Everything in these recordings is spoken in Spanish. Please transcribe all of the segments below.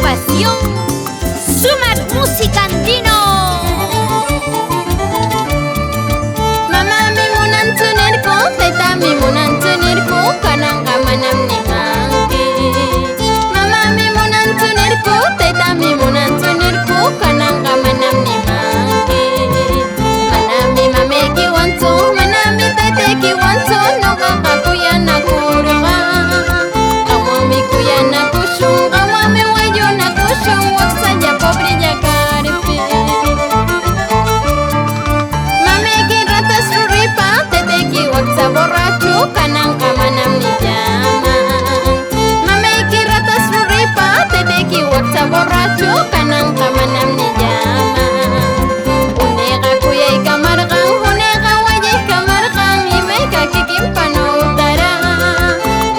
pasión, Sumac Música Andino. Mama mi munan tunirko, teta mi munan tunirko, kanang kamanam ni mangki. Mama mi munan tunirko, teta mi munan tunirko, kanang kamanam ni mangki. Manami mame ki wanto, manami tete ki wanto, no kakakuya na kuruga. Kamami kuya na kushung, kamami wayo na kushung, wag saja pobre ya karpi. Mame ki ratas ruripa, tete ki waksa borracho, kanang kamanam ni jaman. Mame ki ratas ruripa, tete ki waksa borracho, kanang kamanam ni jaman. Unega kuya ikamargang, unega waya ikamargang, imeka kikimpano utara.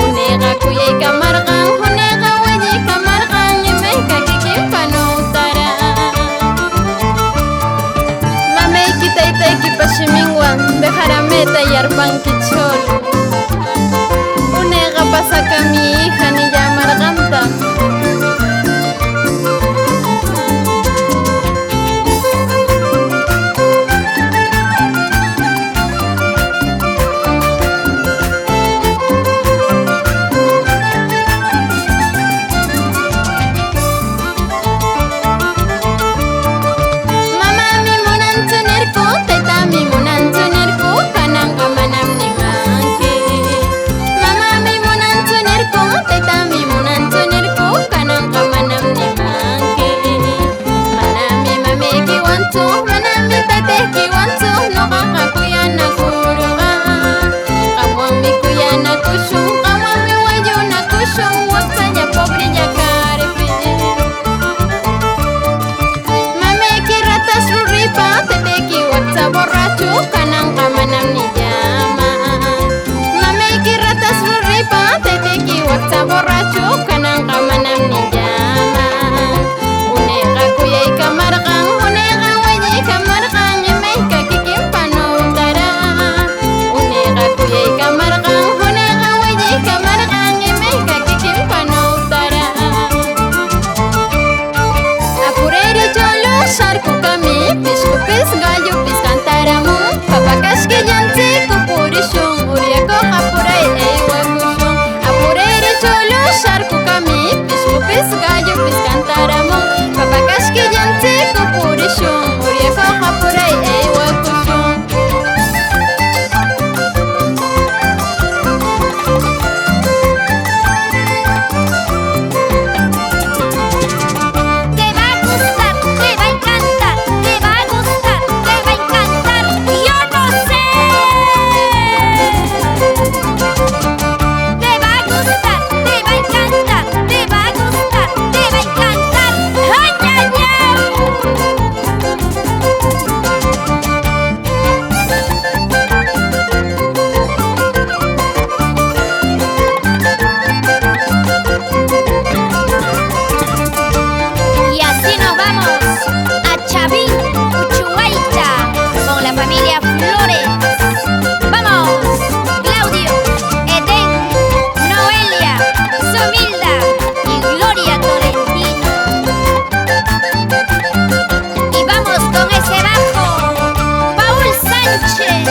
Unega kuya ikamargang, unega waya ikamargang, imeka kikimpano utara. Mame kita ki pashimingwan, dejarame tallarpan kichol. Unega pasaka mi hija ni llamarganta. Mama mi munan tunirko, teta mi munan tunirko, kanang kamanam ni mangki. Mama mi munan tunirko, teta mi munan tunirko, kanang kamanam ni mangki. Manami mame ki wanto, manami tete ki wanto, no kakakuya na kuruga. Kamami kuya na kushung, kamami wayo na kushung, waksanya pobre ya karpi. Mame ki ratas ruripa, tete ki waksa borracho, kanang kamanam ni jaman. Mame ki ratas ruripa, tete ki waksa borracho, kanang kamanam ni jaman. Unega kuya ikamargang, unega waya ikamargang, imeka kikimpano utara. Unega kuya ikamargang, unega waya ikamargang, imeka kikimpano utara. Apureri cholo, sharku kami, pisco pis, gallo pis cantaramu. Papakas que yanti, kupurishun, uriako apuray eiwakushun. Apureri cholo, sharku kami, pisco pis, gallo pis cantaramu. Papakas que yanti, kupurishun, uriako apuray eiwakushun. Te va a gustar, te va a encantar, te va a gustar, te va a encantar. Yo no sé. Te va a gustar, te va a encantar, te va a gustar, te va a encantar. ¡Ay, ay, ay! Y así nos vamos a Chavín, Uchuaita, con la familia Flores. ¡Vamos! Claudio, Edén, Noelia, Somilda y Gloria Tolentino. Y vamos con ese bajo, Paul Sánchez.